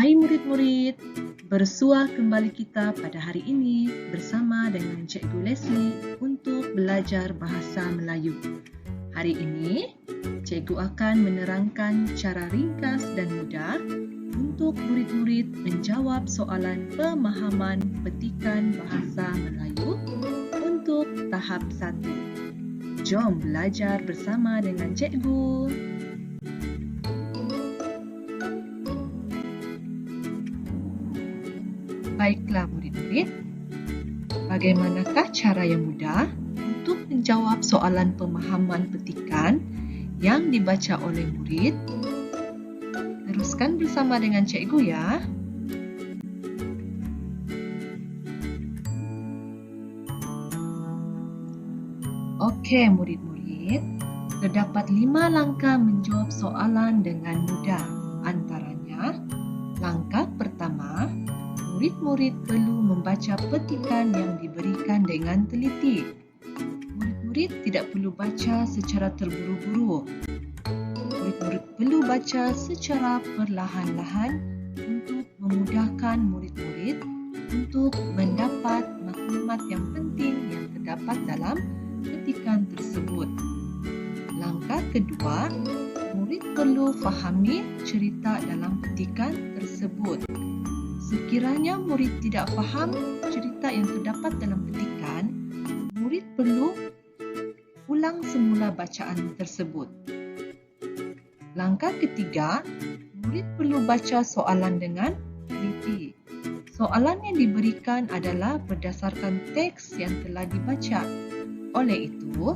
Hai murid-murid, bersua kembali kita pada hari ini bersama dengan Cikgu Leslie untuk belajar bahasa Melayu. Hari ini, Cikgu akan menerangkan cara ringkas dan mudah untuk murid-murid menjawab soalan pemahaman petikan bahasa Melayu untuk tahap 1. Jom belajar bersama dengan Cikgu. Baiklah murid-murid, bagaimanakah cara yang mudah untuk menjawab soalan pemahaman petikan yang dibaca oleh murid? Teruskan bersama dengan cikgu ya. Okey murid-murid, terdapat 5 langkah menjawab soalan dengan mudah. Antaranya, langkah pertama, murid-murid perlu membaca petikan yang diberikan dengan teliti. Murid-murid tidak perlu baca secara terburu-buru. Murid-murid perlu baca secara perlahan-lahan untuk memudahkan murid-murid untuk mendapat maklumat yang penting yang terdapat dalam petikan tersebut. Langkah kedua, murid perlu fahami cerita dalam petikan tersebut. Sekiranya murid tidak faham cerita yang terdapat dalam petikan, murid perlu ulang semula bacaan tersebut. Langkah ketiga, murid perlu baca soalan dengan teliti. Soalan yang diberikan adalah berdasarkan teks yang telah dibaca. Oleh itu,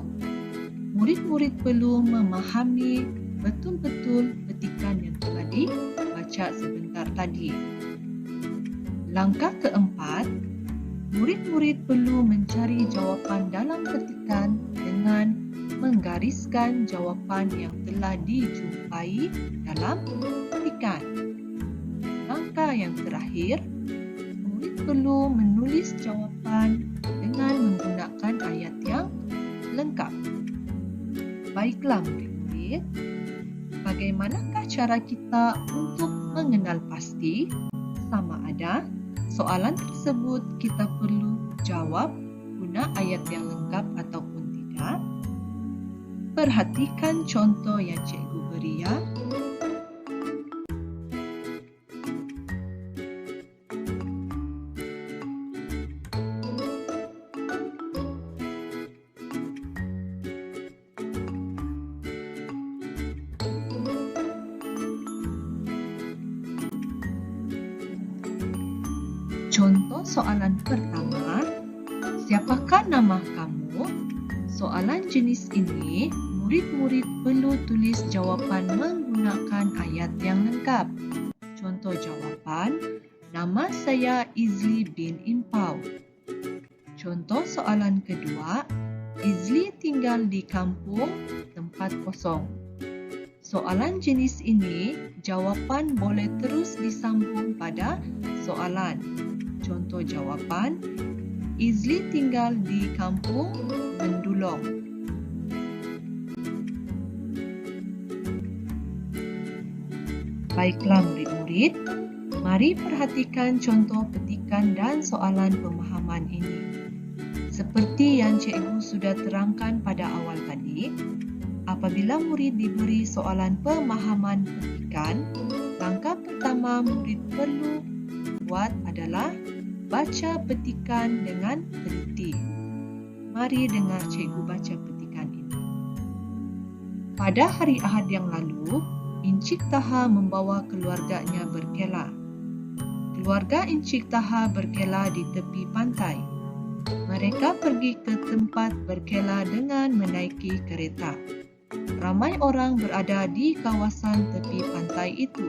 murid-murid perlu memahami betul-betul petikan yang telah dibaca sebentar tadi. Langkah keempat, murid-murid perlu mencari jawapan dalam petikan dengan menggariskan jawapan yang telah dijumpai dalam petikan. Langkah yang terakhir, murid perlu menulis jawapan dengan menggunakan ayat yang lengkap. Baiklah murid-murid, bagaimanakah cara kita untuk mengenal pasti sama ada soalan tersebut kita perlu jawab guna ayat yang lengkap ataupun tidak? Perhatikan contoh yang cikgu beri ya. Contoh soalan pertama, siapakah nama kamu? Soalan jenis ini, murid-murid perlu tulis jawapan menggunakan ayat yang lengkap. Contoh jawapan, nama saya Izli bin Impau. Contoh soalan kedua, Izli tinggal di kampung tempat kosong. Soalan jenis ini, jawapan boleh terus disambung pada soalan. Contoh jawapan, Izli tinggal di kampung Mendulong. Baiklah murid-murid, mari perhatikan contoh petikan dan soalan pemahaman ini. Seperti yang cikgu sudah terangkan pada awal tadi, apabila murid diberi soalan pemahaman petikan, langkah pertama murid perlu buat adalah baca petikan dengan teliti. Mari dengar cikgu baca petikan ini. Pada hari Ahad yang lalu, Encik Taha membawa keluarganya berkela. Keluarga Encik Taha berkela di tepi pantai. Mereka pergi ke tempat berkela dengan menaiki kereta. Ramai orang berada di kawasan tepi pantai itu.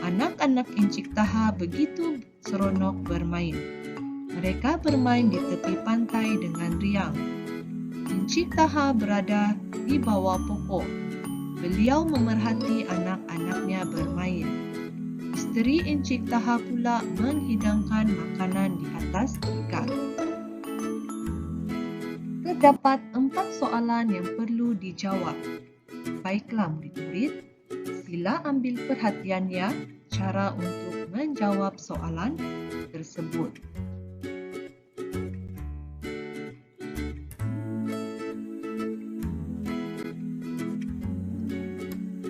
Anak-anak Encik Taha begitu seronok bermain. Mereka bermain di tepi pantai dengan riang. Encik Taha berada di bawah pokok. Beliau memerhati anak-anaknya bermain. Isteri Encik Taha pula menghidangkan makanan di atas tikar. Terdapat 4 soalan yang perlu dijawab. Baiklah murid-murid, sila ambil perhatian ya. cara untuk menjawab soalan tersebut.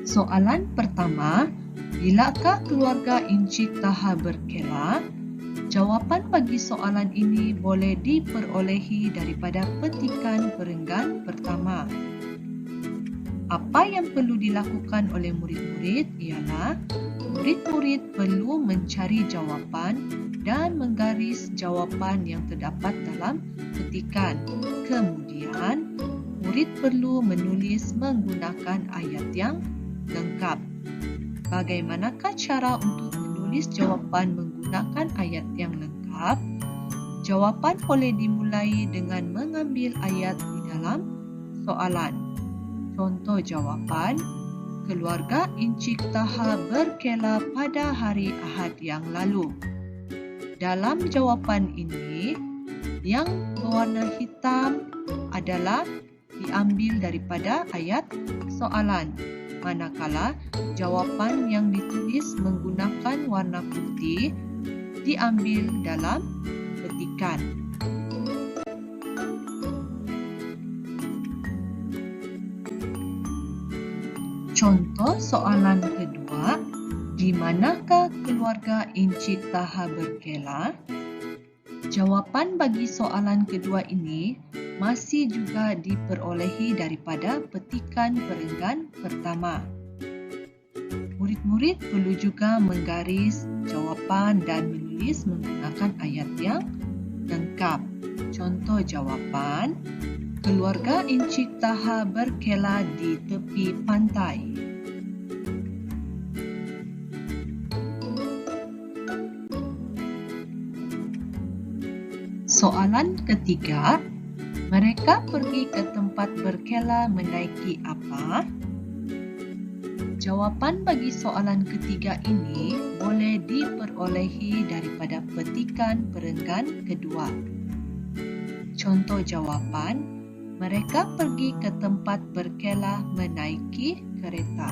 Soalan pertama, bilakah keluarga Encik Taha berkela? Jawapan bagi soalan ini boleh diperolehi daripada petikan perenggan pertama. Apa yang perlu dilakukan oleh murid-murid ialah murid-murid perlu mencari jawapan dan menggaris jawapan yang terdapat dalam petikan. Kemudian, murid perlu menulis menggunakan ayat yang lengkap. Bagaimanakah cara untuk menulis jawapan menggunakan ayat yang lengkap? Jawapan boleh dimulai dengan mengambil ayat di dalam soalan. Contoh jawapan, keluarga Encik Taha berkela pada hari Ahad yang lalu. Dalam jawapan ini, yang berwarna hitam adalah diambil daripada ayat soalan. Manakala jawapan yang ditulis menggunakan warna putih diambil dalam petikan. Contoh soalan kedua, di manakah keluarga Encik Taha berkela? Jawapan bagi soalan kedua ini masih juga diperolehi daripada petikan perenggan pertama. Murid-murid perlu juga menggaris jawapan dan menulis menggunakan ayat yang lengkap. Contoh jawapan, keluarga Encik Taha berkela di tepi pantai. Soalan ketiga, mereka pergi ke tempat berkela menaiki apa? Jawapan bagi soalan ketiga ini boleh diperolehi daripada petikan perenggan kedua. Contoh jawapan, mereka pergi ke tempat berkela menaiki kereta.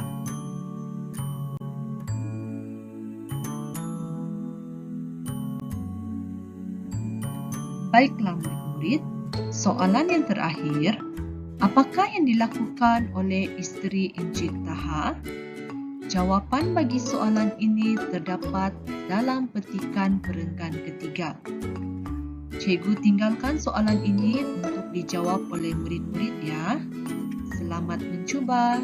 Baiklah murid-murid, soalan yang terakhir, apakah yang dilakukan oleh isteri Encik Taha? Jawapan bagi soalan ini terdapat dalam petikan perenggan ketiga. Cikgu tinggalkan soalan ini untuk dijawab oleh murid-murid ya. Selamat mencuba.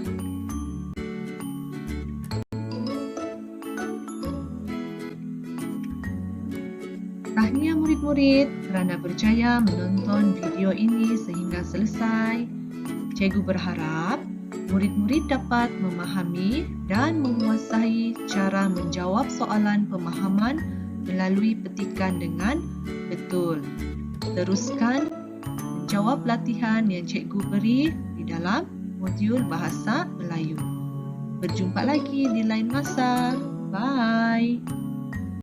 Tahniah murid-murid kerana berjaya menonton video ini sehingga selesai. Cikgu berharap murid-murid dapat memahami dan menguasai cara menjawab soalan pemahaman melalui petikan dengan betul. Teruskan menjawab latihan yang cikgu beri di dalam modul Bahasa Melayu. Berjumpa lagi di lain masa. Bye.